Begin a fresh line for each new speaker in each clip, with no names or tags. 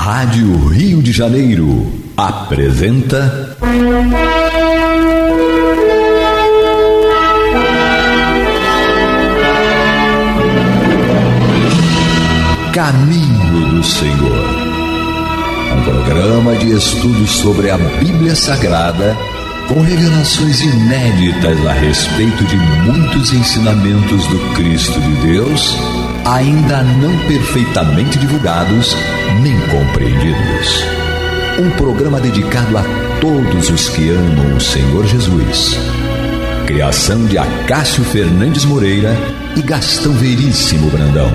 Rádio Rio de Janeiro apresenta Caminho do Senhor, um programa de estudos sobre a Bíblia Sagrada, com revelações inéditas a respeito de muitos ensinamentos do Cristo de Deus, ainda não perfeitamente divulgados nem compreendidos. Um programa dedicado a todos os que amam o Senhor Jesus. Criação de Acácio Fernandes Moreira e Gastão Veríssimo Brandão.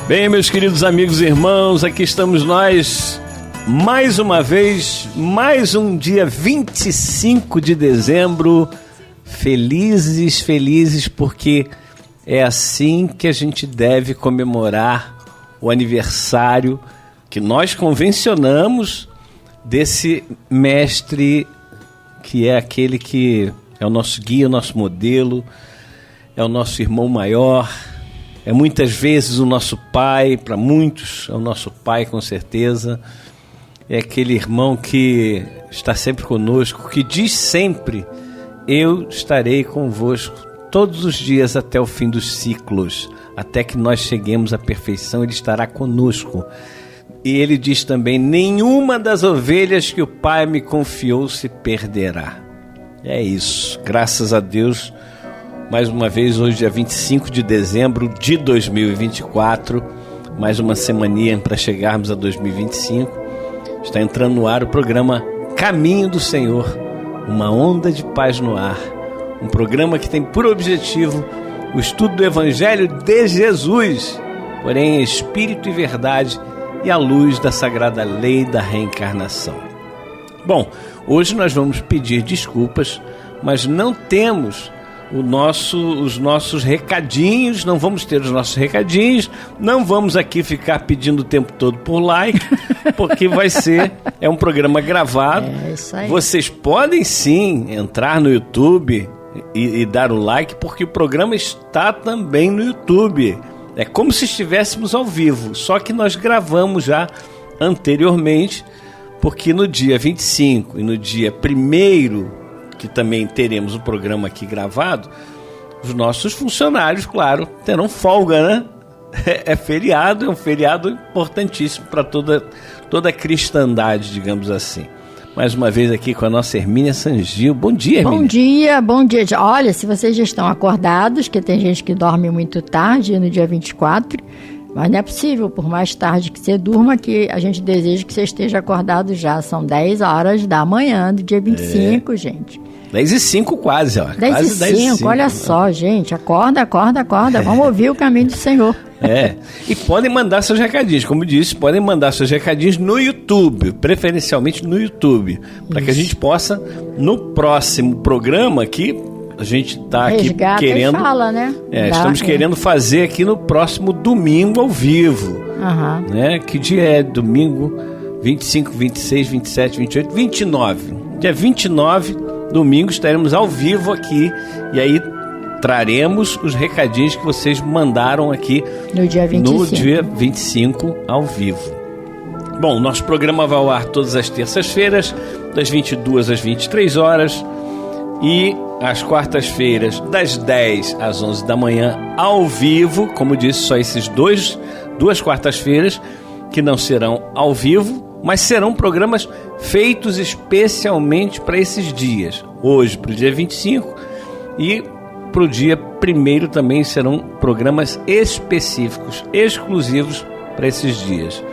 Bem, meus queridos amigos e irmãos, aqui estamos nós, mais uma vez, mais um dia 25 de dezembro, felizes, porque é assim que a gente deve comemorar o aniversário que nós convencionamos desse mestre que é aquele que é o nosso guia, o nosso modelo, é o nosso irmão maior. É muitas vezes o nosso pai, para muitos é o nosso pai com certeza. É aquele irmão que está sempre conosco, que diz sempre: eu estarei convosco todos os dias até o fim dos ciclos, até que nós cheguemos à perfeição, ele estará conosco. E ele diz também: nenhuma das ovelhas que o pai me confiou se perderá. É isso, graças a Deus. Mais uma vez, hoje dia 25 de dezembro de 2024, mais uma semaninha para chegarmos a 2025. Está entrando no ar o programa Caminho do Senhor, uma onda de paz no ar. Um programa que tem por objetivo o estudo do Evangelho de Jesus, porém em espírito e verdade e à luz da sagrada lei da reencarnação. Bom, hoje nós vamos pedir desculpas, mas não temos os nossos recadinhos, não vamos ter os nossos recadinhos, não vamos aqui ficar pedindo o tempo todo por like, porque é um programa gravado.
É isso aí.
Vocês podem sim entrar no YouTube e dar o like, porque o programa está também no YouTube. É como se estivéssemos ao vivo, só que nós gravamos já anteriormente, porque no dia 25 e no dia 1º, que também teremos o programa aqui gravado, os nossos funcionários, claro, terão folga, né? É feriado, é um feriado importantíssimo para toda a cristandade, digamos assim. Mais uma vez aqui com a nossa Hermínia Sangil. Bom dia, Hermínia.
Bom dia. Olha, se vocês já estão acordados, que tem gente que dorme muito tarde no dia 24, mas não é possível, por mais tarde que você durma, que a gente deseja que você esteja acordado já. São 10 horas da manhã do dia 25, gente.
10h05 quase, ó.
10h05, olha só, gente. Acorda. Vamos ouvir o caminho do Senhor.
E podem mandar seus recadinhos. Como disse, podem mandar seus recadinhos no YouTube, preferencialmente no YouTube, para que a gente possa, no próximo programa aqui, a gente está aqui querendo...
fala, né?
Estamos querendo fazer aqui no próximo domingo ao vivo. Né? Que dia é? Domingo 25, 26, 27, 28, 29. Dia 29, domingo, estaremos ao vivo aqui. E aí traremos os recadinhos que vocês mandaram aqui
no dia 25.
No dia 25, ao vivo. Bom, nosso programa vai ao ar todas as terças-feiras, das 22 às 23 horas, e às quartas-feiras, das 10 às 11 da manhã, ao vivo. Como disse, só esses duas quartas-feiras que não serão ao vivo, mas serão programas feitos especialmente para esses dias. Hoje para o dia 25 e para o dia 1º também serão programas específicos, exclusivos para esses dias.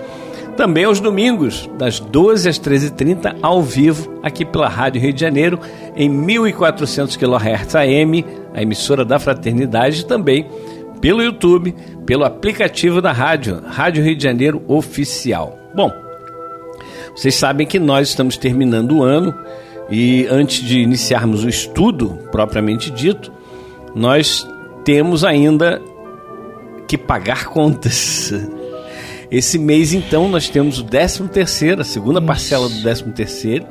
Também aos domingos, das 12 às 13h30, ao vivo, aqui pela Rádio Rio de Janeiro, em 1400 kHz AM, a emissora da Fraternidade, e também pelo YouTube, pelo aplicativo da rádio, Rádio Rio de Janeiro Oficial. Bom, vocês sabem que nós estamos terminando o ano e antes de iniciarmos o estudo, propriamente dito, nós temos ainda que pagar contas. Esse mês, então, nós temos o 13º, a segunda parcela do 13º,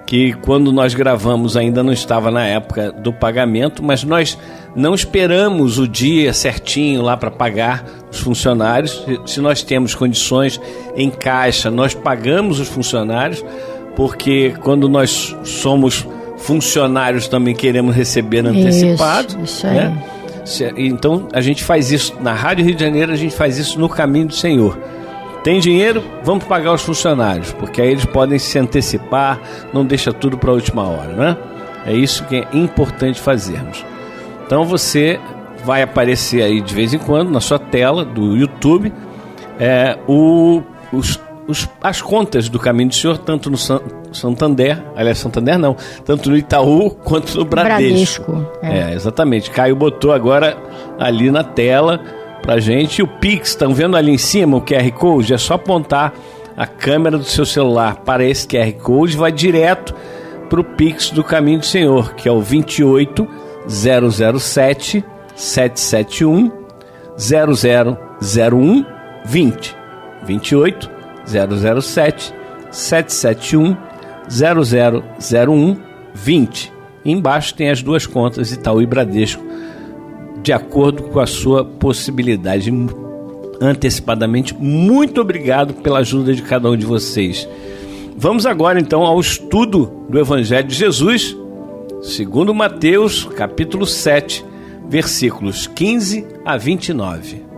que quando nós gravamos ainda não estava na época do pagamento, mas nós não esperamos o dia certinho lá para pagar os funcionários. Se nós temos condições em caixa, nós pagamos os funcionários, porque quando nós somos funcionários também queremos receber antecipado.
Isso aí.
Né? Então a gente faz isso na Rádio Rio de Janeiro, a gente faz isso no Caminho do Senhor. Tem dinheiro? Vamos pagar os funcionários, porque aí eles podem se antecipar, não deixa tudo para a última hora, né? É isso que é importante fazermos. Então você vai aparecer aí de vez em quando na sua tela do YouTube as contas do Caminho do Senhor, tanto no Santander, aliás, Santander não, tanto no Itaú quanto no Bradesco. Exatamente. Caio botou agora ali na tela pra gente. E o Pix, estão vendo ali em cima o QR Code? É só apontar a câmera do seu celular para esse QR Code e vai direto pro Pix do Caminho do Senhor, que é o 28 007 771 0001 20. 28 007 771 0001 20. Embaixo tem as duas contas, Itaú e Bradesco, de acordo com a sua possibilidade. Antecipadamente, muito obrigado pela ajuda de cada um de vocês. Vamos agora então ao estudo do Evangelho de Jesus, segundo Mateus, capítulo 7, versículos 15 a 29.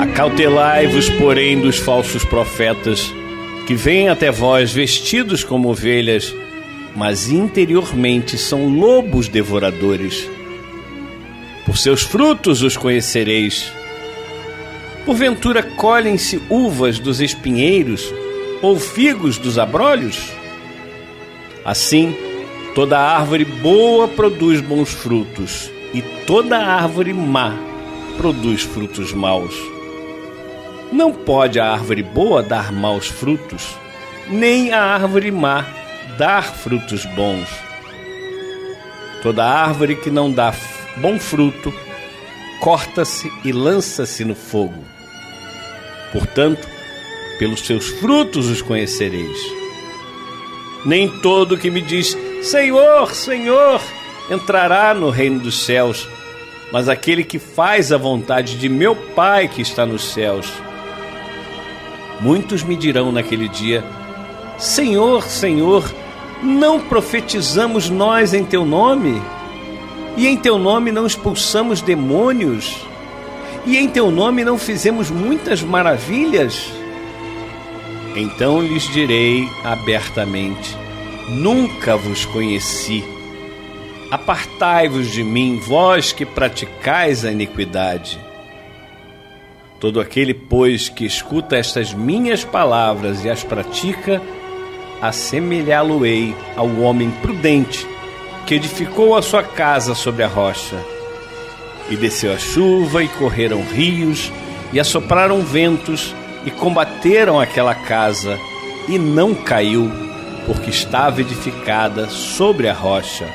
Acautelai-vos, porém, dos falsos profetas, que vêm até vós vestidos como ovelhas, mas interiormente são lobos devoradores. Por seus frutos os conhecereis. Porventura colhem-se uvas dos espinheiros ou figos dos abrolhos? Assim, toda árvore boa produz bons frutos, e toda árvore má produz frutos maus. Não pode a árvore boa dar maus frutos, nem a árvore má dar frutos bons. Toda árvore que não dá bom fruto, corta-se e lança-se no fogo. Portanto, pelos seus frutos os conhecereis. Nem todo que me diz, Senhor, Senhor, entrará no reino dos céus, mas aquele que faz a vontade de meu Pai que está nos céus. Muitos me dirão naquele dia, Senhor, Senhor, não profetizamos nós em teu nome? E em teu nome não expulsamos demônios? E em teu nome não fizemos muitas maravilhas? Então lhes direi abertamente, nunca vos conheci. Apartai-vos de mim, vós que praticais a iniquidade. Todo aquele, pois, que escuta estas minhas palavras e as pratica, assemelhá-lo-ei ao homem prudente, que edificou a sua casa sobre a rocha. E desceu a chuva, e correram rios, e assopraram ventos, e combateram aquela casa, e não caiu, porque estava edificada sobre a rocha.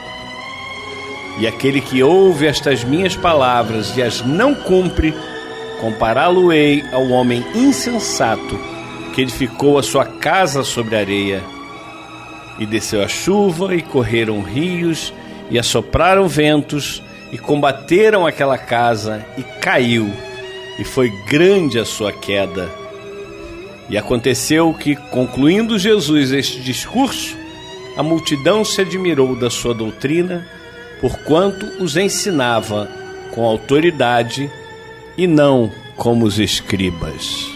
E aquele que ouve estas minhas palavras e as não cumpre, compará-lo-ei ao homem insensato, que edificou a sua casa sobre a areia. E desceu a chuva, e correram rios, e assopraram ventos, e combateram aquela casa, e caiu, e foi grande a sua queda. E aconteceu que, concluindo Jesus este discurso, a multidão se admirou da sua doutrina, porquanto os ensinava com autoridade e não como os escribas.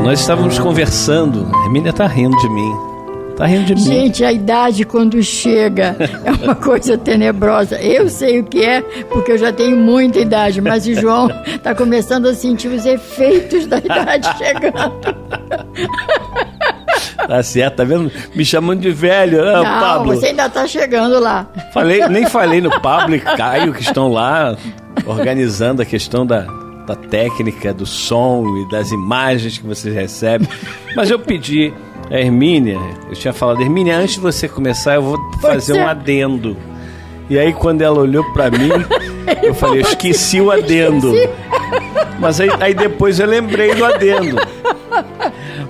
Nós estávamos conversando, a Hermínia está rindo de mim.
Gente, a idade quando chega é uma coisa tenebrosa. Eu sei o que é, porque eu já tenho muita idade, mas o João está começando a sentir os efeitos da idade chegando.
Tá certo, tá vendo? Me chamando de velho, né,
Não,
Pablo?
Você ainda está chegando lá.
Nem falei no Pablo e Caio, que estão lá organizando a questão da técnica, do som e das imagens que vocês recebem. Mas eu pedi a Hermínia, eu tinha falado, Hermínia, antes de você começar, eu vou fazer um adendo. E aí, quando ela olhou pra mim, eu falei, eu esqueci o adendo. Mas aí depois eu lembrei do adendo.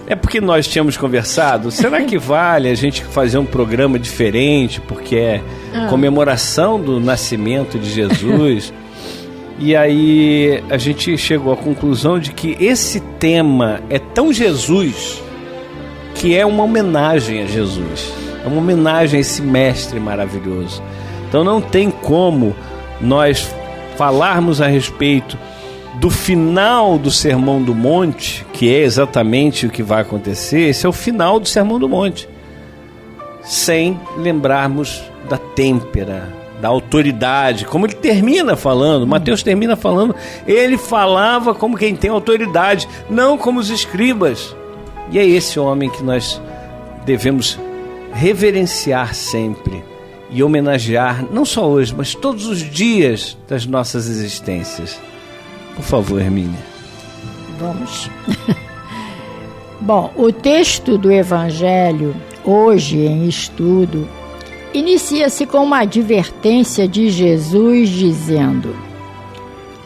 É porque nós tínhamos conversado, será que vale a gente fazer um programa diferente, porque é comemoração do nascimento de Jesus? E aí a gente chegou à conclusão de que esse tema é tão Jesus que é uma homenagem a Jesus. É uma homenagem a esse mestre maravilhoso. Então não tem como nós falarmos a respeito do final do Sermão do Monte, que é exatamente o que vai acontecer. Esse é o final do Sermão do Monte, sem lembrarmos da têmpera, da autoridade, como ele termina falando, Mateus termina falando, ele falava como quem tem autoridade, não como os escribas. E é esse homem que nós devemos reverenciar sempre e homenagear, não só hoje, mas todos os dias das nossas existências. Por favor, Hermínia.
Vamos. Bom, o texto do Evangelho, hoje em estudo, inicia-se com uma advertência de Jesus dizendo: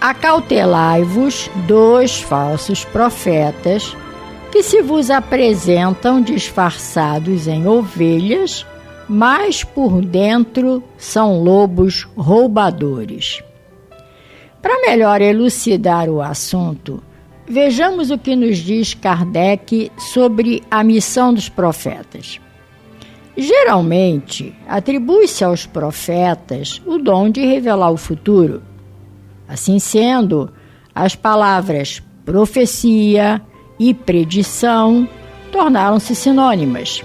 acautelai-vos dos falsos profetas, que se vos apresentam disfarçados em ovelhas, mas por dentro são lobos roubadores. Para melhor elucidar o assunto, vejamos o que nos diz Kardec sobre a missão dos profetas. Geralmente, atribui-se aos profetas o dom de revelar o futuro. Assim sendo, as palavras profecia e predição tornaram-se sinônimas.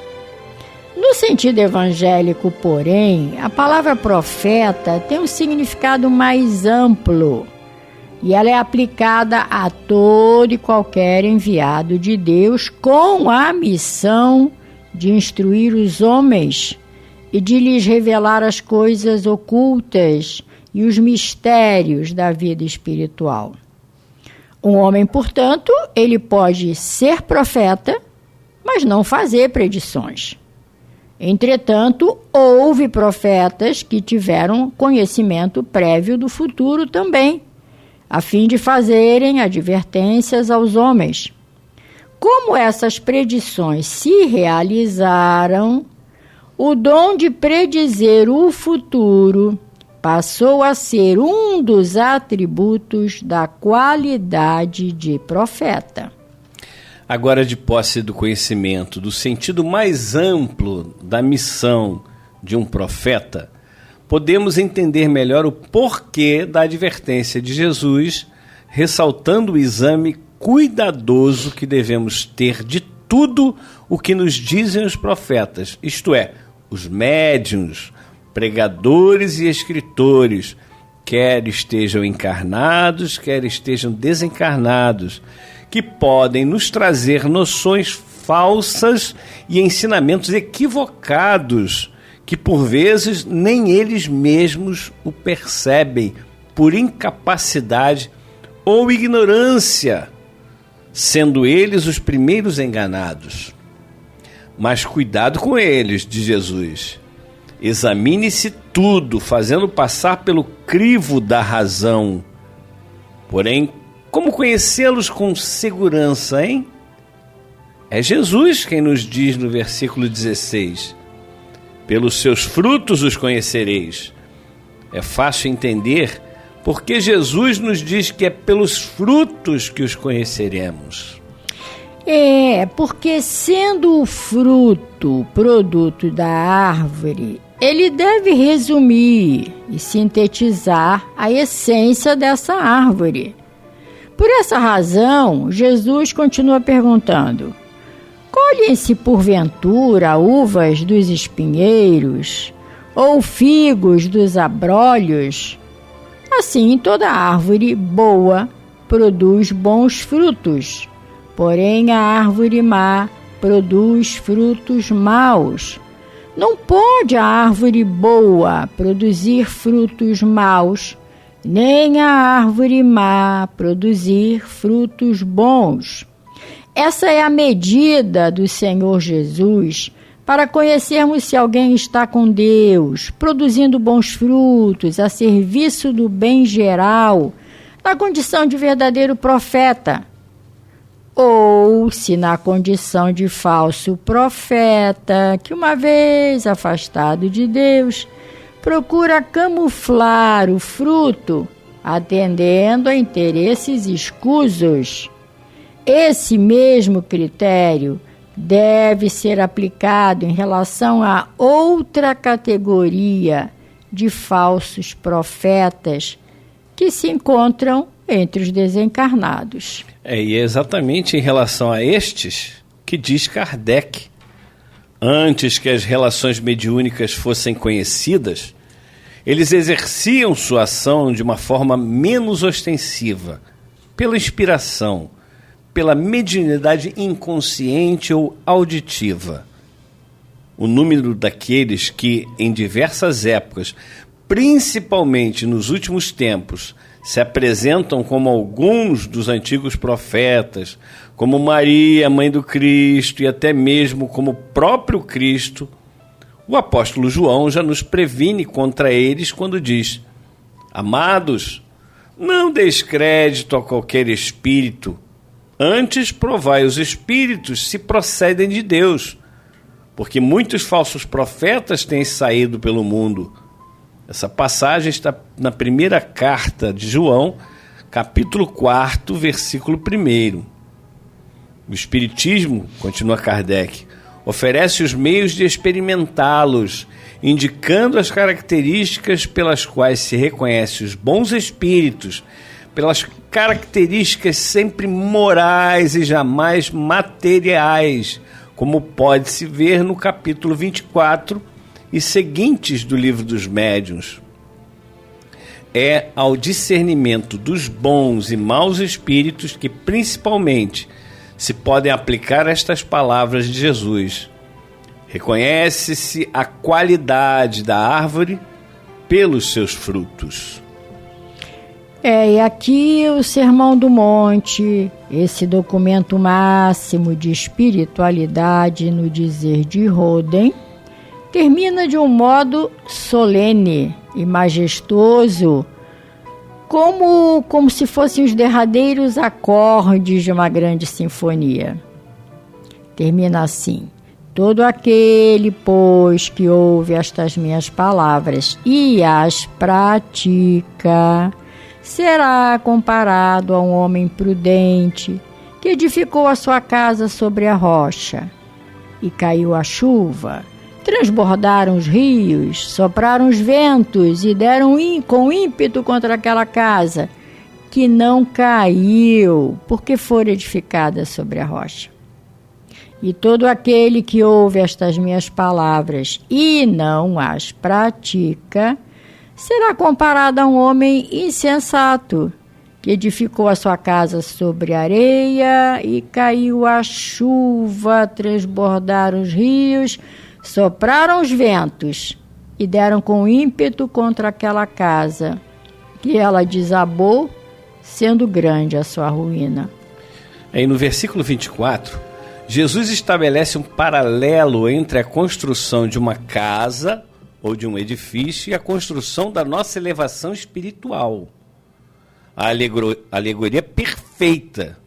No sentido evangélico, porém, a palavra profeta tem um significado mais amplo e ela é aplicada a todo e qualquer enviado de Deus com a missão de instruir os homens e de lhes revelar as coisas ocultas e os mistérios da vida espiritual. Um homem, portanto, ele pode ser profeta, mas não fazer predições. Entretanto, houve profetas que tiveram conhecimento prévio do futuro também, a fim de fazerem advertências aos homens. Como essas predições se realizaram, o dom de predizer o futuro passou a ser um dos atributos da qualidade de profeta.
Agora, de posse do conhecimento, do sentido mais amplo da missão de um profeta, podemos entender melhor o porquê da advertência de Jesus, ressaltando o exame cuidadoso que devemos ter de tudo o que nos dizem os profetas, isto é, os médiuns, pregadores e escritores, quer estejam encarnados, quer estejam desencarnados, que podem nos trazer noções falsas e ensinamentos equivocados, que por vezes nem eles mesmos o percebem, por incapacidade ou ignorância, sendo eles os primeiros enganados. Mas cuidado com eles, diz Jesus. Examine-se tudo, fazendo passar pelo crivo da razão. Porém, como conhecê-los com segurança, hein? É Jesus quem nos diz no versículo 16: pelos seus frutos os conhecereis. É fácil entender porque Jesus nos diz que é pelos frutos que os conheceremos.
Porque sendo o fruto produto da árvore, ele deve resumir e sintetizar a essência dessa árvore. Por essa razão, Jesus continua perguntando: colhem-se porventura uvas dos espinheiros ou figos dos abrolhos? Assim, toda árvore boa produz bons frutos, porém a árvore má produz frutos maus. Não pode a árvore boa produzir frutos maus, nem a árvore má produzir frutos bons. Essa é a medida do Senhor Jesus para conhecermos se alguém está com Deus, produzindo bons frutos, a serviço do bem geral, na condição de verdadeiro profeta, ou se na condição de falso profeta, que uma vez afastado de Deus, procura camuflar o fruto, atendendo a interesses escusos. Esse mesmo critério deve ser aplicado em relação a outra categoria de falsos profetas que se encontram entre os desencarnados.
E é exatamente em relação a estes que diz Kardec: antes que as relações mediúnicas fossem conhecidas, eles exerciam sua ação de uma forma menos ostensiva, pela inspiração, pela mediunidade inconsciente ou auditiva. O número daqueles que, em diversas épocas, principalmente nos últimos tempos, se apresentam como alguns dos antigos profetas, como Maria, mãe do Cristo, e até mesmo como o próprio Cristo, o apóstolo João já nos previne contra eles quando diz: amados, não deis crédito a qualquer espírito, antes provai os espíritos se procedem de Deus, porque muitos falsos profetas têm saído pelo mundo. Essa passagem está na primeira carta de João, capítulo 4, versículo 1. O Espiritismo, continua Kardec, oferece os meios de experimentá-los, indicando as características pelas quais se reconhece os bons espíritos, pelas características sempre morais e jamais materiais, como pode-se ver no capítulo 24 e seguintes do Livro dos Médiuns. É ao discernimento dos bons e maus espíritos que, principalmente, se podem aplicar estas palavras de Jesus: reconhece-se a qualidade da árvore pelos seus frutos.
E aqui o Sermão do Monte, esse documento máximo de espiritualidade no dizer de Roden, termina de um modo solene e majestoso, como se fossem os derradeiros acordes de uma grande sinfonia. Termina assim: todo aquele, pois, que ouve estas minhas palavras e as pratica, será comparado a um homem prudente que edificou a sua casa sobre a rocha. E caiu a chuva, transbordaram os rios, sopraram os ventos e deram com ímpeto contra aquela casa, que não caiu, porque fora edificada sobre a rocha. E todo aquele que ouve estas minhas palavras e não as pratica, será comparado a um homem insensato, que edificou a sua casa sobre areia, e caiu a chuva, transbordaram os rios, sopraram os ventos, e deram com ímpeto contra aquela casa, que ela desabou, sendo grande a sua ruína.
Aí no versículo 24, Jesus estabelece um paralelo entre a construção de uma casa ou de um edifício e a construção da nossa elevação espiritual. A alegoria perfeita.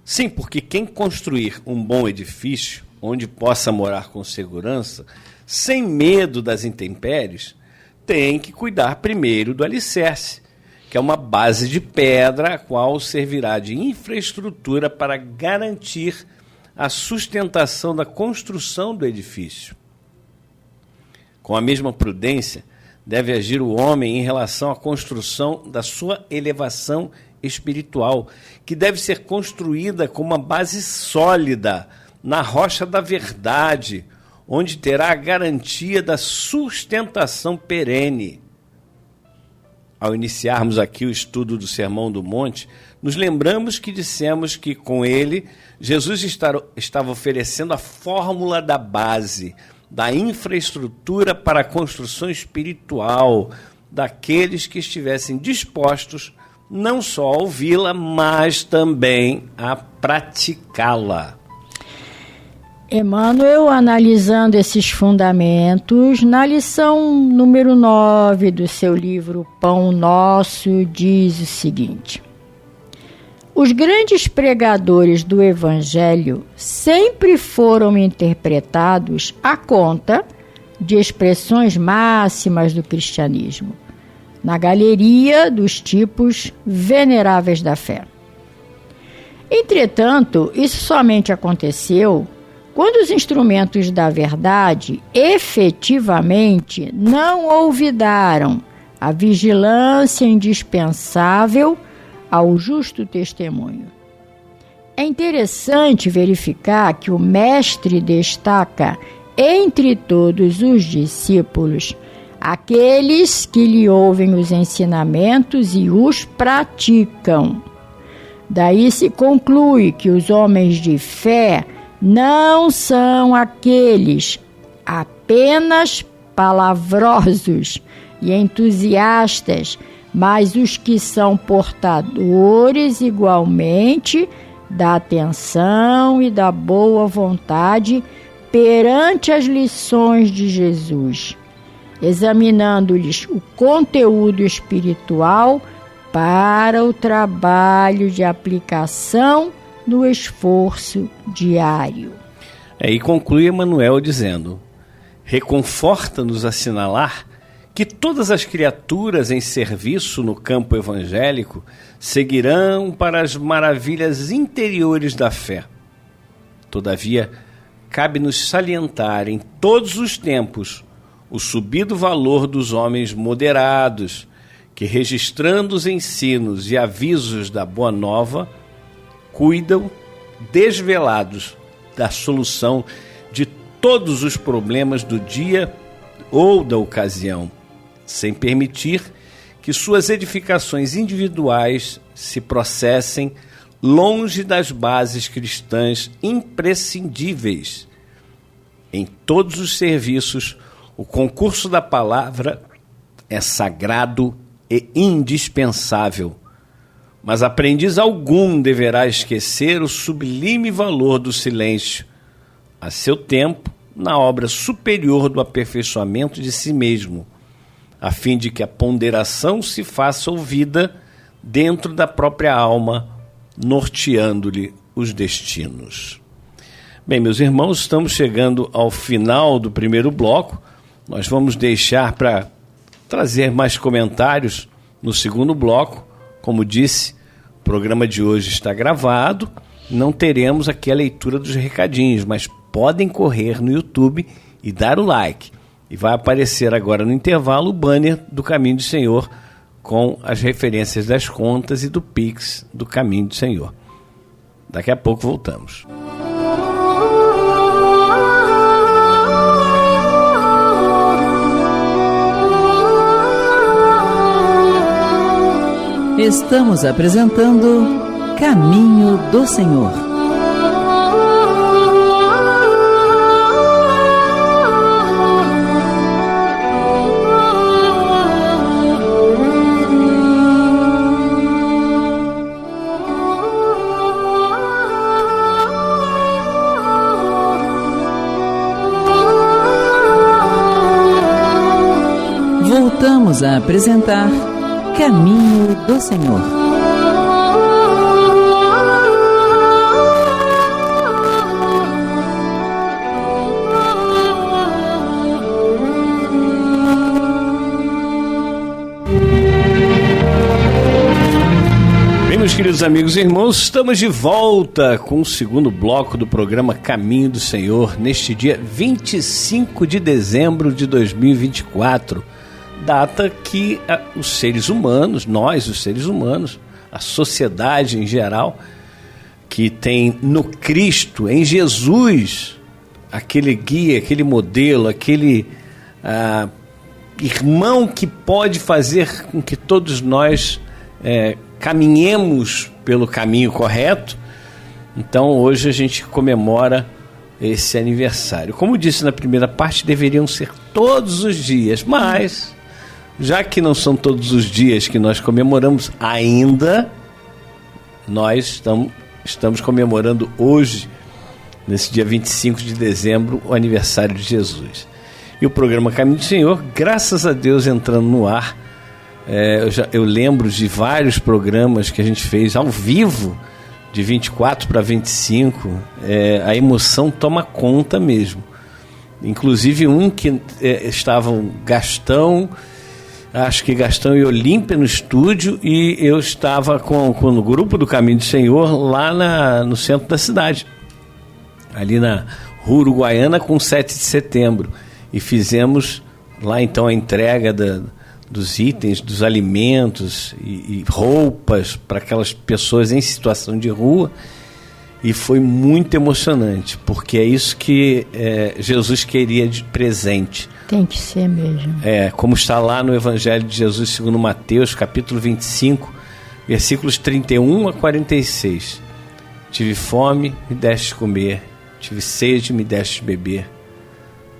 Sim, porque quem construir um bom edifício, onde possa morar com segurança, sem medo das intempéries, tem que cuidar primeiro do alicerce, que é uma base de pedra, a qual servirá de infraestrutura para garantir a sustentação da construção do edifício. Com a mesma prudência, deve agir o homem em relação à construção da sua elevação espiritual, que deve ser construída com uma base sólida na rocha da verdade, onde terá a garantia da sustentação perene. Ao iniciarmos aqui o estudo do Sermão do Monte, nos lembramos que dissemos que com ele, Jesus estava oferecendo a fórmula da base, da infraestrutura para a construção espiritual daqueles que estivessem dispostos não só a ouvi-la, mas também a praticá-la.
Emmanuel, analisando esses fundamentos, na lição número 9 do seu livro Pão Nosso, diz o seguinte: os grandes pregadores do Evangelho sempre foram interpretados à conta de expressões máximas do cristianismo, na galeria dos tipos veneráveis da fé. Entretanto, isso somente aconteceu quando os instrumentos da verdade efetivamente não olvidaram a vigilância indispensável ao justo testemunho. É interessante verificar que o Mestre destaca entre todos os discípulos aqueles que lhe ouvem os ensinamentos e os praticam. Daí se conclui que os homens de fé não são aqueles apenas palavrosos e entusiastas, mas os que são portadores igualmente da atenção e da boa vontade perante as lições de Jesus, examinando-lhes o conteúdo espiritual para o trabalho de aplicação no esforço diário.
E conclui Emmanuel dizendo: reconforta-nos assinalar que todas as criaturas em serviço no campo evangélico seguirão para as maravilhas interiores da fé. Todavia, cabe-nos salientar em todos os tempos o subido valor dos homens moderados, que, registrando os ensinos e avisos da Boa Nova, cuidam, desvelados, da solução de todos os problemas do dia ou da ocasião, sem permitir que suas edificações individuais se processem longe das bases cristãs imprescindíveis. Em todos os serviços, o concurso da palavra é sagrado e indispensável, mas aprendiz algum deverá esquecer o sublime valor do silêncio, a seu tempo, na obra superior do aperfeiçoamento de si mesmo, a fim de que a ponderação se faça ouvida dentro da própria alma, norteando-lhe os destinos. Bem, meus irmãos, estamos chegando ao final do primeiro bloco. Nós vamos deixar para trazer mais comentários no segundo bloco. Como disse, o programa de hoje está gravado, não teremos aqui a leitura dos recadinhos, mas podem correr no YouTube e dar o like. E vai aparecer agora no intervalo o banner do Caminho do Senhor com as referências das contas e do Pix do Caminho do Senhor. Daqui a pouco voltamos.
Estamos apresentando Caminho do Senhor. Voltamos a apresentar Caminho do Senhor.
Bem, meus queridos amigos e irmãos, estamos de volta com o segundo bloco do programa Caminho do Senhor, neste dia 25 de dezembro de 2024. Data que os seres humanos, nós, os seres humanos, a sociedade em geral, que tem no Cristo, em Jesus, aquele guia, aquele modelo, aquele irmão que pode fazer com que todos nós caminhemos pelo caminho correto. Então hoje a gente comemora esse aniversário. Como disse na primeira parte, deveriam ser todos os dias, mas já que não são todos os dias que nós comemoramos ainda, nós estamos comemorando hoje, nesse dia 25 de dezembro, o aniversário de Jesus. E o programa Caminho do Senhor, graças a Deus, entrando no ar. Eu lembro de vários programas que a gente fez ao vivo, de 24 para 25, a emoção toma conta mesmo. Inclusive um que estavam Gastão e Olímpia no estúdio, e eu estava com o grupo do Caminho do Senhor lá no centro da cidade, ali na Rua Uruguaiana com 7 de setembro, e fizemos lá então a entrega dos itens, dos alimentos e roupas para aquelas pessoas em situação de rua, e foi muito emocionante, porque é isso que Jesus queria de presente.
Tem que ser mesmo.
Como está lá no Evangelho de Jesus segundo Mateus, capítulo 25, versículos 31 a 46. Tive fome, me deste comer. Tive sede, me deste beber.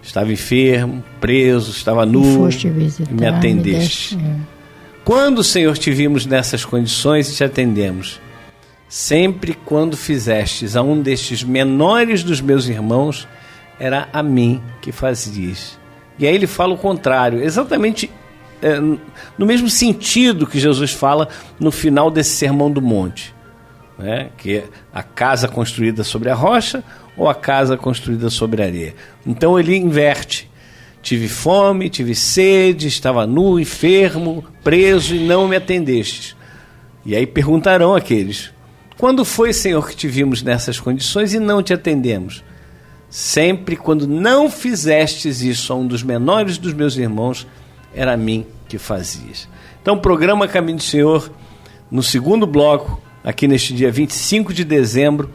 Estava enfermo, preso, estava nu, e me atendeste. Quando, Senhor, te vimos nessas condições e te atendemos? Sempre quando fizestes a um destes menores dos meus irmãos, era a mim que fazias. E aí ele fala o contrário, exatamente no mesmo sentido que Jesus fala no final desse Sermão do Monte, né? Que é a casa construída sobre a rocha ou a casa construída sobre a areia. Então ele inverte. Tive fome, tive sede, estava nu, enfermo, preso e não me atendestes. E aí perguntarão aqueles: quando foi, Senhor, que te vimos nessas condições e não te atendemos? Sempre quando não fizestes isso a um dos menores dos meus irmãos, era a mim que fazias. Então, o programa Caminho do Senhor, no segundo bloco, aqui neste dia 25 de dezembro,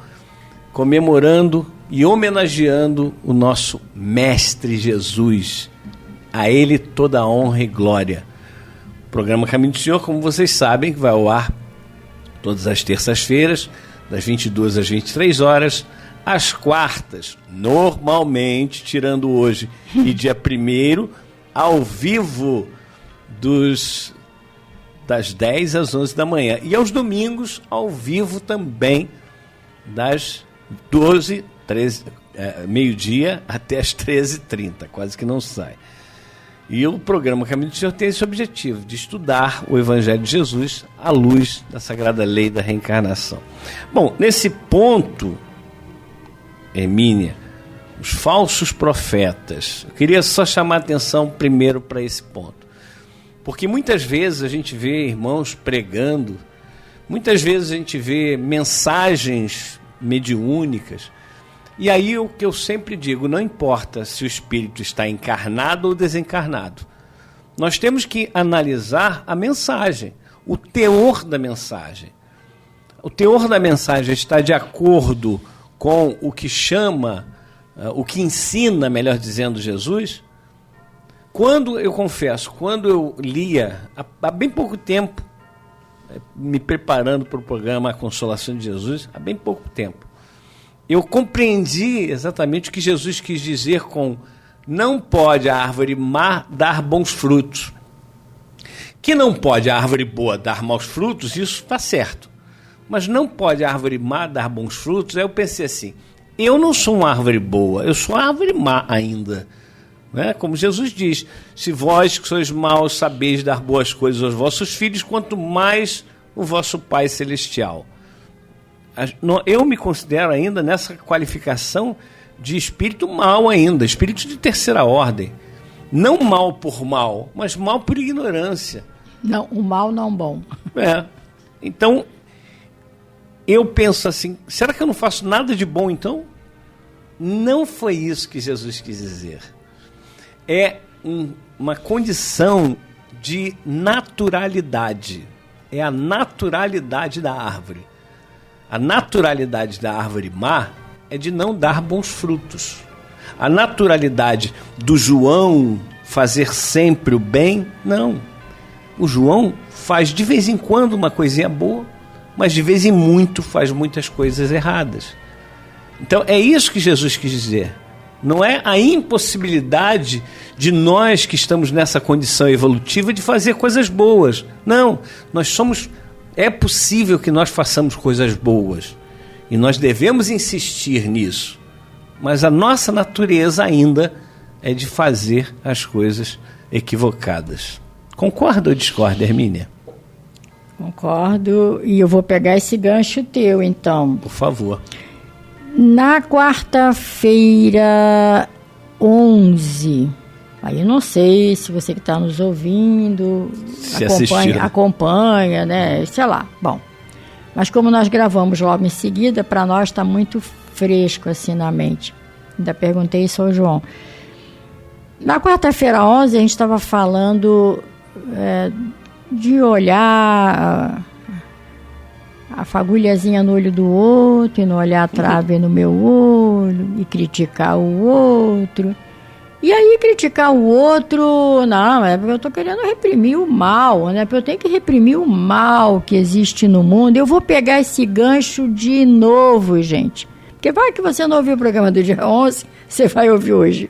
comemorando e homenageando o nosso Mestre Jesus. A Ele toda a honra e glória. O programa Caminho do Senhor, como vocês sabem, vai ao ar todas as terças-feiras, das 22 às 23 horas, às quartas, normalmente, tirando hoje e dia 1º, ao vivo das 10 às 11 da manhã. E aos domingos, ao vivo também, das 12, 13, meio-dia até as 13h30, quase que não sai. E o programa Caminho do Senhor tem esse objetivo, de estudar o Evangelho de Jesus à luz da Sagrada Lei da Reencarnação. Bom, nesse ponto, Hermínia, os falsos profetas, eu queria só chamar a atenção primeiro para esse ponto. Porque muitas vezes a gente vê irmãos pregando, muitas vezes a gente vê mensagens mediúnicas, e aí o que eu sempre digo, não importa se o espírito está encarnado ou desencarnado, nós temos que analisar a mensagem, o teor da mensagem. O teor da mensagem está de acordo com o que chama, o que ensina, melhor dizendo, Jesus? Quando eu confesso, quando eu lia, há bem pouco tempo, me preparando para o programa A Consolação de Jesus, há bem pouco tempo, eu compreendi exatamente o que Jesus quis dizer com não pode a árvore má dar bons frutos. Que não pode a árvore boa dar maus frutos, isso está certo. Mas não pode a árvore má dar bons frutos. Aí eu pensei assim, eu não sou uma árvore boa, eu sou uma árvore má ainda. Né? Como Jesus diz, se vós que sois maus sabeis dar boas coisas aos vossos filhos, quanto mais o vosso Pai Celestial. Eu me considero ainda nessa qualificação de espírito mau ainda, espírito de terceira ordem. Não mal por mal, mas mal por ignorância.
Não, o mal não bom.
Então, eu penso assim, será que eu não faço nada de bom então? Não foi isso que Jesus quis dizer. É uma condição de naturalidade. É a naturalidade da árvore. A naturalidade da árvore má é de não dar bons frutos. A naturalidade do João fazer sempre o bem, não. O João faz de vez em quando uma coisinha boa, mas de vez em muito faz muitas coisas erradas. Então é isso que Jesus quis dizer. Não é a impossibilidade de nós que estamos nessa condição evolutiva de fazer coisas boas. Não, é possível que nós façamos coisas boas e nós devemos insistir nisso. Mas a nossa natureza ainda é de fazer as coisas equivocadas. Concorda ou discorda, Hermínia?
Concordo, e eu vou pegar esse gancho teu, então.
Por favor.
Na quarta-feira 11, aí eu não sei se você que está nos ouvindo acompanha, né? Sei lá, bom. Mas como nós gravamos logo em seguida, para nós está muito fresco assim na mente. Ainda perguntei isso ao João. Na quarta-feira 11 a gente estava falando de olhar a fagulhazinha no olho do outro e não olhar a trave no meu olho e criticar o outro. E aí criticar o outro, não, é porque eu estou querendo reprimir o mal, né? Porque eu tenho que reprimir o mal que existe no mundo. Eu vou pegar esse gancho de novo, gente. Porque vai que você não ouviu o programa do dia 11, você vai ouvir hoje.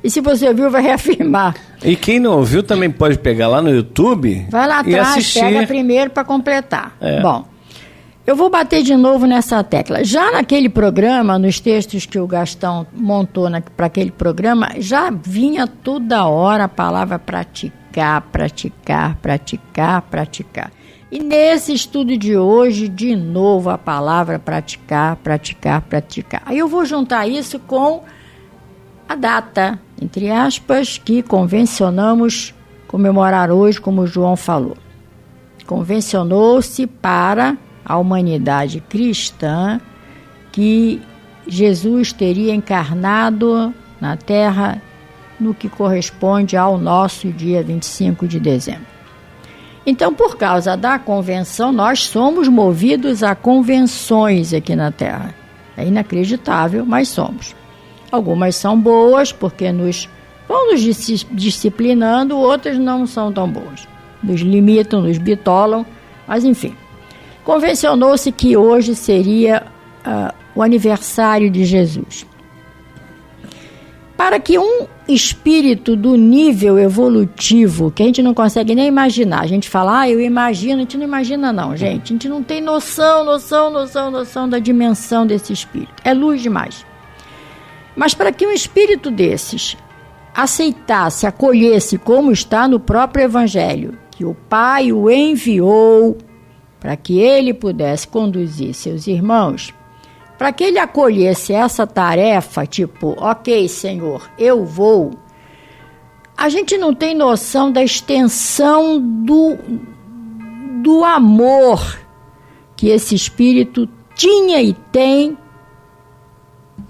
E se você ouviu, vai reafirmar.
E quem não ouviu também pode pegar lá no YouTube.
Vai lá atrás,
assistir.
Pega primeiro para completar. Bom, eu vou bater de novo nessa tecla. Já naquele programa, nos textos que o Gastão montou para aquele programa, já vinha toda hora a palavra praticar, praticar, praticar, praticar. E nesse estudo de hoje, de novo a palavra praticar, praticar, praticar. Aí eu vou juntar isso com a data, entre aspas, que convencionamos comemorar hoje, como o João falou. Convencionou-se para a humanidade cristã que Jesus teria encarnado na Terra no que corresponde ao nosso dia 25 de dezembro. Então, por causa da convenção, nós somos movidos a convenções aqui na Terra. É inacreditável, mas somos. Algumas são boas, porque vão nos disciplinando, outras não são tão boas. Nos limitam, nos bitolam, mas enfim. Convencionou-se que hoje seria o aniversário de Jesus. Para que um espírito do nível evolutivo, que a gente não consegue nem imaginar, a gente fala, eu imagino, a gente não imagina não, gente. A gente não tem noção da dimensão desse espírito. É luz demais. Mas para que um espírito desses aceitasse, acolhesse, como está no próprio Evangelho, que o Pai o enviou para que ele pudesse conduzir seus irmãos, para que ele acolhesse essa tarefa, tipo, ok, Senhor, eu vou, a gente não tem noção da extensão do amor que esse espírito tinha e tem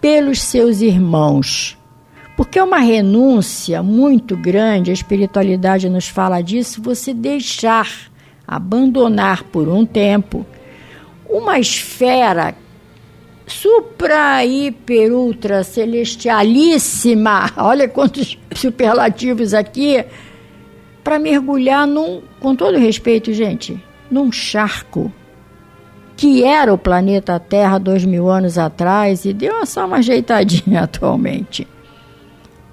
pelos seus irmãos. Porque é uma renúncia muito grande, a espiritualidade nos fala disso, você deixar, abandonar por um tempo uma esfera supra, hiper, ultra, celestialíssima, olha quantos superlativos aqui, para mergulhar com todo respeito, gente, num charco que era o planeta Terra 2000 anos atrás e deu só uma ajeitadinha atualmente.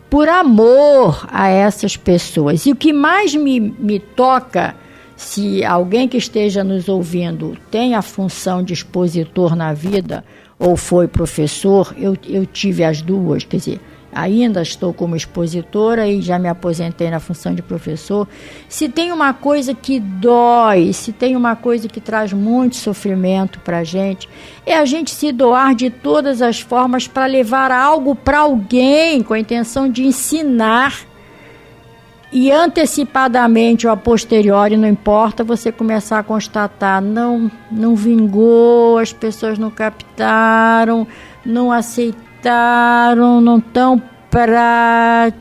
Por amor a essas pessoas. E o que mais me toca, se alguém que esteja nos ouvindo tem a função de expositor na vida, ou foi professor, eu tive as duas, quer dizer, ainda estou como expositora e já me aposentei na função de professor. Se tem uma coisa que dói, se tem uma coisa que traz muito sofrimento para a gente, é a gente se doar de todas as formas para levar algo para alguém com a intenção de ensinar. E antecipadamente ou a posteriori, não importa, você começar a constatar, não vingou, as pessoas não captaram, não aceitaram, não estão praticando.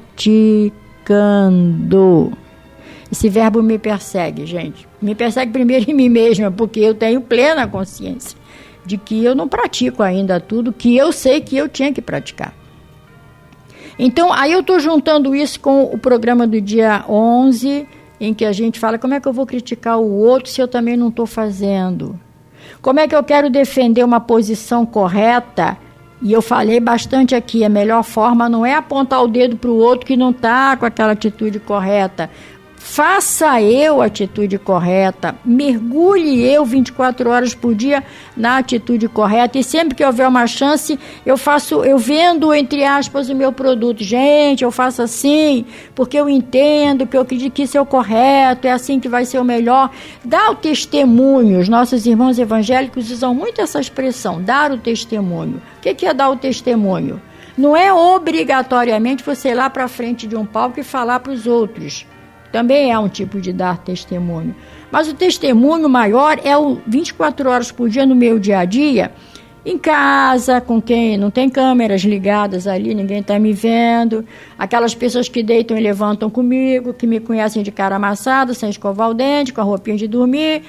Esse verbo me persegue, gente. Me persegue primeiro em mim mesma, porque eu tenho plena consciência de que eu não pratico ainda tudo que eu sei que eu tinha que praticar. Então, aí eu estou juntando isso com o programa do dia 11, em que a gente fala como é que eu vou criticar o outro se eu também não estou fazendo. Como é que eu quero defender uma posição correta? E eu falei bastante aqui, a melhor forma não é apontar o dedo para o outro que não está com aquela atitude correta. Faça eu a atitude correta, mergulhe eu 24 horas por dia na atitude correta e sempre que houver uma chance, eu vendo, entre aspas, o meu produto. Gente, eu faço assim, porque eu entendo que eu acredito que isso é o correto, é assim que vai ser o melhor. Dá o testemunho, os nossos irmãos evangélicos usam muito essa expressão, dar o testemunho. O que é dar o testemunho? Não é obrigatoriamente você ir lá para frente de um palco e falar para os outros. Também é um tipo de dar testemunho. Mas o testemunho maior é o 24 horas por dia no meu dia a dia, em casa, com quem não tem câmeras ligadas ali, ninguém está me vendo, aquelas pessoas que deitam e levantam comigo, que me conhecem de cara amassada, sem escovar o dente, com a roupinha de dormir,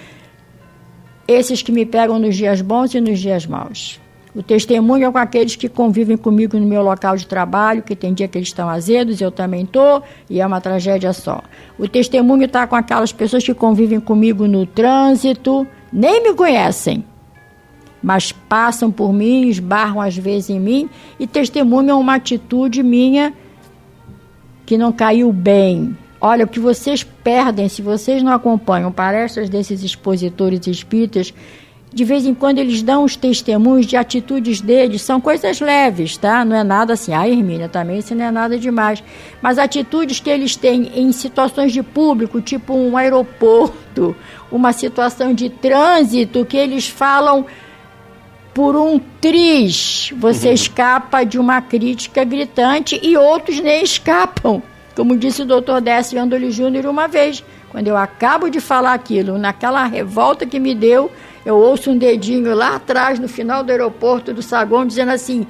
esses que me pegam nos dias bons e nos dias maus. O testemunho é com aqueles que convivem comigo no meu local de trabalho, que tem dia que eles estão azedos, eu também estou, e é uma tragédia só. O testemunho está com aquelas pessoas que convivem comigo no trânsito, nem me conhecem, mas passam por mim, esbarram às vezes em mim, e testemunham uma atitude minha que não caiu bem. Olha, o que vocês perdem, se vocês não acompanham palestras desses expositores espíritas, de vez em quando eles dão os testemunhos de atitudes deles, são coisas leves, tá? Não é nada assim, Hermínia, também isso não é nada demais. Mas atitudes que eles têm em situações de público, tipo um aeroporto, uma situação de trânsito, que eles falam por um triz, você escapa de uma crítica gritante e outros nem escapam. Como disse o Dr. Décio Andoli Júnior uma vez, quando eu acabo de falar aquilo, naquela revolta que me deu, eu ouço um dedinho lá atrás, no final do aeroporto do saguão, dizendo assim,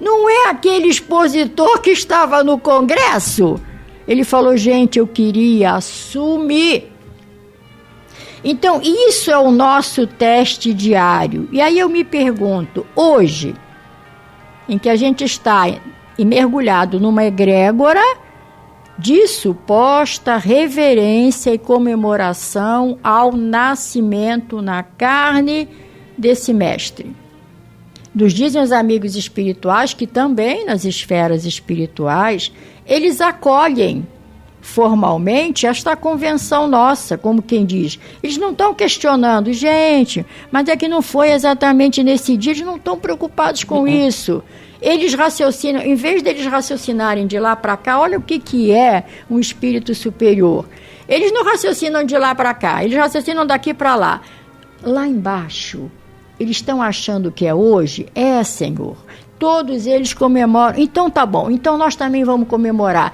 não é aquele expositor que estava no Congresso? Ele falou, gente, eu queria assumir. Então, isso é o nosso teste diário. E aí eu me pergunto, hoje, em que a gente está mergulhado numa egrégora de suposta reverência e comemoração ao nascimento na carne desse mestre. Nos dizem os amigos espirituais que também nas esferas espirituais eles acolhem formalmente esta convenção nossa, como quem diz. Eles não estão questionando, gente, mas é que não foi exatamente nesse dia, eles não estão preocupados com isso. Eles raciocinam, em vez deles raciocinarem de lá para cá, olha o que é um espírito superior. Eles não raciocinam de lá para cá, eles raciocinam daqui para lá. Lá embaixo, eles estão achando que é hoje? É, Senhor. Todos eles comemoram. Então tá bom, então nós também vamos comemorar.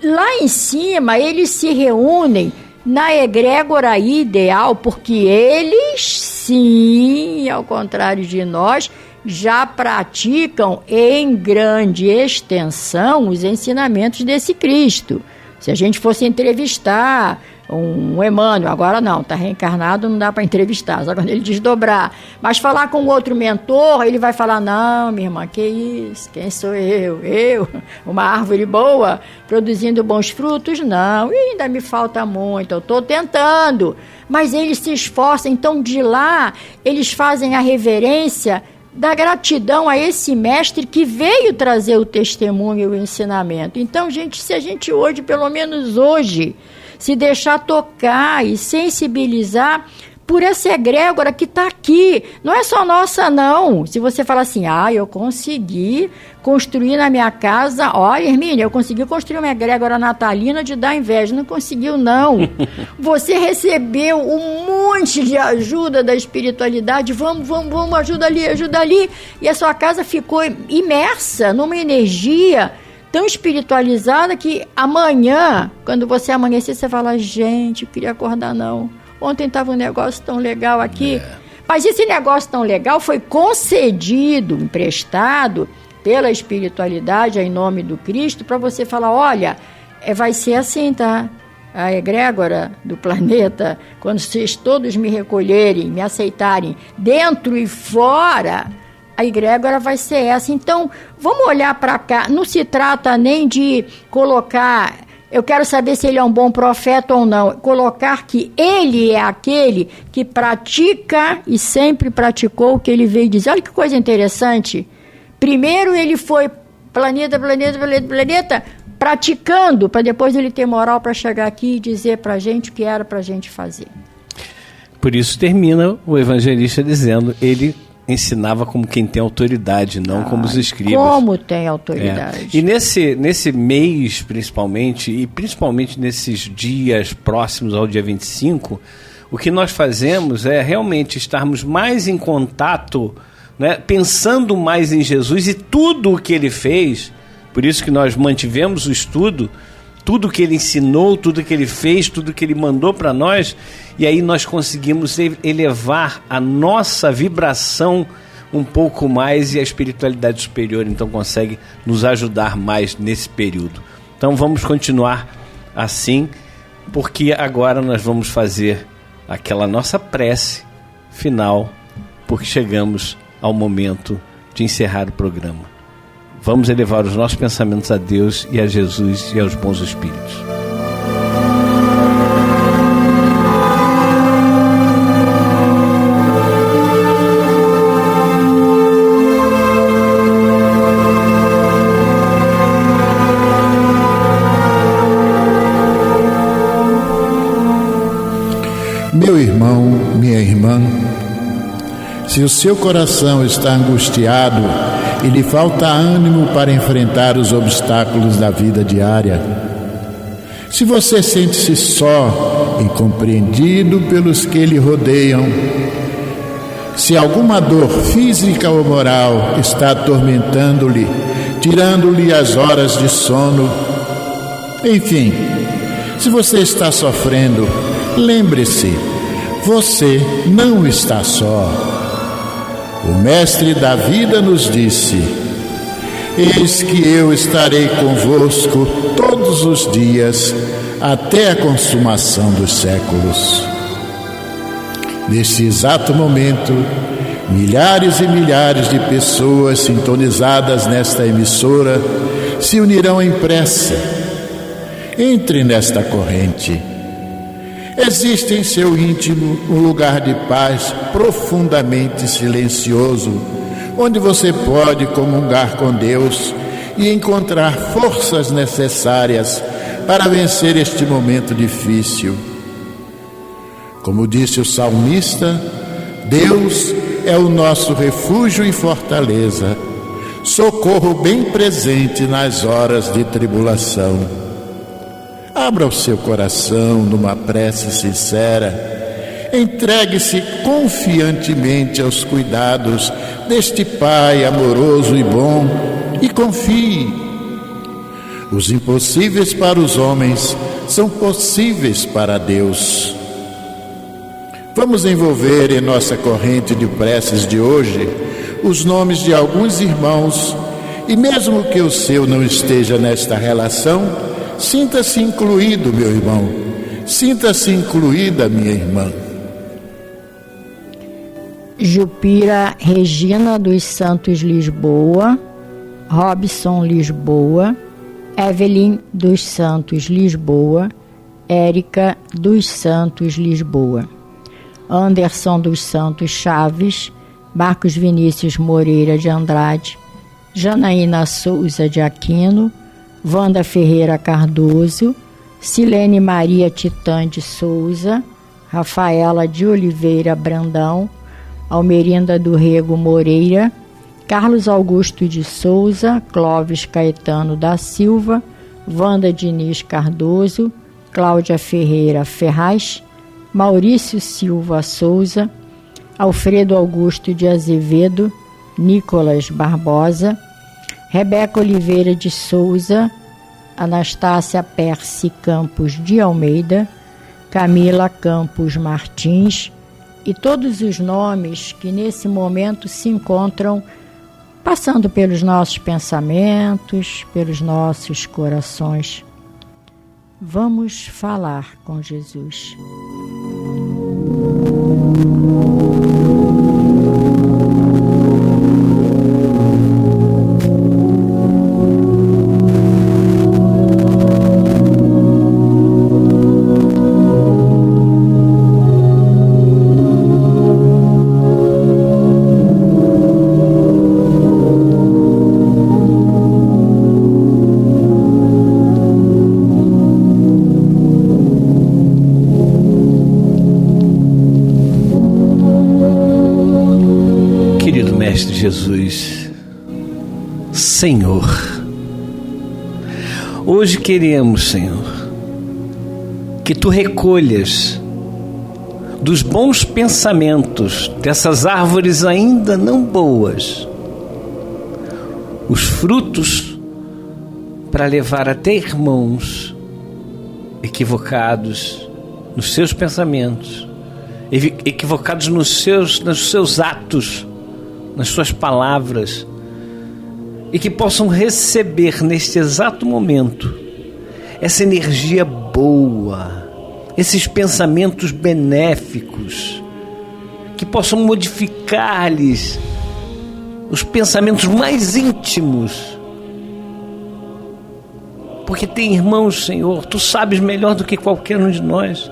Lá em cima, eles se reúnem na egrégora ideal, porque eles, sim, ao contrário de nós, já praticam em grande extensão os ensinamentos desse Cristo. Se a gente fosse entrevistar um Emmanuel, agora não, está reencarnado, não dá para entrevistar, só quando ele desdobrar. Mas falar com outro mentor, ele vai falar, não, minha irmã, que isso? Quem sou eu? Eu? Uma árvore boa, produzindo bons frutos? Não, e ainda me falta muito, eu estou tentando. Mas eles se esforçam, então de lá, eles fazem a reverência da gratidão a esse mestre que veio trazer o testemunho e o ensinamento. Então, gente, se a gente hoje, pelo menos hoje, se deixar tocar e sensibilizar por essa egrégora que está aqui, não é só nossa não. Se você fala assim, eu consegui construir na minha casa, olha, Hermínia, eu consegui construir uma egrégora natalina de dar inveja, não conseguiu não. Você recebeu um monte de ajuda da espiritualidade, vamos, ajuda ali, e a sua casa ficou imersa numa energia tão espiritualizada que amanhã, quando você amanhecer, você fala, gente, eu queria acordar não. Ontem estava um negócio tão legal aqui. Mas esse negócio tão legal foi concedido, emprestado pela espiritualidade, em nome do Cristo, para você falar, olha, vai ser assim, tá? A egrégora do planeta, quando vocês todos me recolherem, me aceitarem, dentro e fora, a egrégora vai ser essa. Então, vamos olhar para cá. Não se trata nem de colocar... Eu quero saber se ele é um bom profeta ou não. Colocar que ele é aquele que pratica e sempre praticou o que ele veio dizer. Olha que coisa interessante. Primeiro ele foi planeta, praticando, para depois ele ter moral para chegar aqui e dizer para a gente o que era para a gente fazer.
Por isso termina o evangelista dizendo, ele ensinava como quem tem autoridade, não como os escribas.
Como tem autoridade.
E nesse mês, principalmente, e principalmente nesses dias próximos ao dia 25, o que nós fazemos é realmente estarmos mais em contato, né, pensando mais em Jesus e tudo o que ele fez. Por isso que nós mantivemos o estudo, tudo que ele ensinou, tudo que ele fez, tudo que ele mandou para nós, e aí nós conseguimos elevar a nossa vibração um pouco mais e a espiritualidade superior então consegue nos ajudar mais nesse período. Então vamos continuar assim, porque agora nós vamos fazer aquela nossa prece final, porque chegamos ao momento de encerrar o programa. Vamos elevar os nossos pensamentos a Deus e a Jesus e aos bons espíritos.
Meu irmão, minha irmã, se o seu coração está angustiado e lhe falta ânimo para enfrentar os obstáculos da vida diária, se você sente-se só, incompreendido pelos que lhe rodeiam, se alguma dor física ou moral está atormentando-lhe, tirando-lhe as horas de sono, enfim, se você está sofrendo, lembre-se, você não está só. O Mestre da Vida nos disse: eis que eu estarei convosco todos os dias, até a consumação dos séculos. Neste exato momento, milhares e milhares de pessoas sintonizadas nesta emissora se unirão em prece. Entre nesta corrente. Existe em seu íntimo um lugar de paz profundamente silencioso, onde você pode comungar com Deus e encontrar forças necessárias para vencer este momento difícil. Como disse o salmista, Deus é o nosso refúgio e fortaleza, socorro bem presente nas horas de tribulação. Abra o seu coração numa prece sincera, entregue-se confiantemente aos cuidados deste Pai amoroso e bom e confie. Os impossíveis para os homens são possíveis para Deus. Vamos envolver em nossa corrente de preces de hoje os nomes de alguns irmãos e mesmo que o seu não esteja nesta relação, sinta-se incluído, meu irmão, Sinta-se incluída, minha irmã.
Jupira Regina dos Santos Lisboa, Robson Lisboa, Evelyn dos Santos Lisboa, Érica dos Santos Lisboa, Anderson dos Santos Chaves, Marcos Vinícius Moreira de Andrade, Janaína Souza de Aquino, Wanda Ferreira Cardoso, Silene Maria Titã de Souza, Rafaela de Oliveira Brandão, Almerinda do Rego Moreira, Carlos Augusto de Souza, Clóvis Caetano da Silva, Wanda Diniz Cardoso, Cláudia Ferreira Ferraz, Maurício Silva Souza, Alfredo Augusto de Azevedo, Nicolas Barbosa, Rebeca Oliveira de Souza, Anastácia Percy Campos de Almeida, Camila Campos Martins e todos os nomes que nesse momento se encontram passando pelos nossos pensamentos, pelos nossos corações. Vamos falar com Jesus.
Mestre Jesus, Senhor, hoje queremos, Senhor, que Tu recolhas dos bons pensamentos dessas árvores ainda não boas os frutos para levar até irmãos equivocados nos seus pensamentos, equivocados nos seus atos, nas suas palavras, e que possam receber neste exato momento essa energia boa, esses pensamentos benéficos, que possam modificar-lhes os pensamentos mais íntimos, porque tem irmãos, Senhor, Tu sabes melhor do que qualquer um de nós,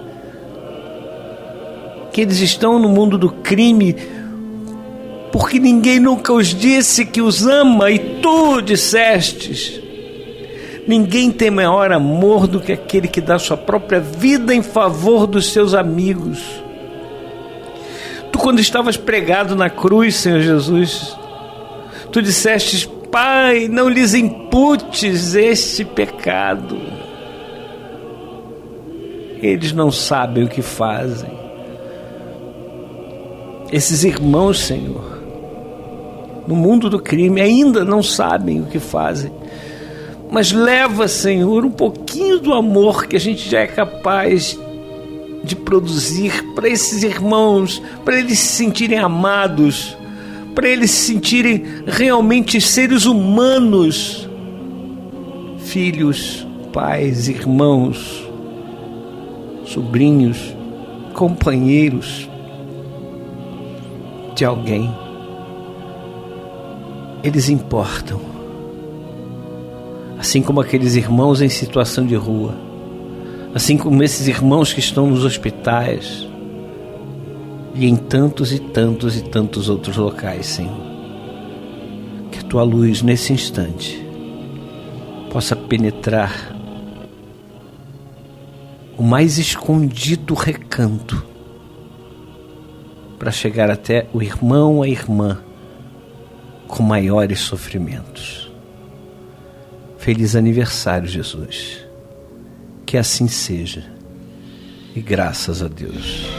que eles estão no mundo do crime, porque ninguém nunca os disse que os ama, e Tu dissestes. Ninguém tem maior amor do que aquele que dá sua própria vida em favor dos seus amigos. Tu, quando estavas pregado na cruz, Senhor Jesus, Tu dissestes: Pai, não lhes imputes este pecado. Eles não sabem o que fazem. Esses irmãos, Senhor, no mundo do crime, ainda não sabem o que fazem. Mas leva, Senhor, um pouquinho do amor que a gente já é capaz de produzir para esses irmãos, para eles se sentirem amados, para eles se sentirem realmente seres humanos, filhos, pais, irmãos, sobrinhos, companheiros de alguém. Eles importam, assim como aqueles irmãos em situação de rua, assim como esses irmãos que estão nos hospitais e em tantos e tantos e tantos outros locais, Senhor. Que a Tua luz nesse instante possa penetrar o mais escondido recanto para chegar até o irmão, a irmã com maiores sofrimentos. Feliz aniversário, Jesus. Que assim seja. E graças a Deus.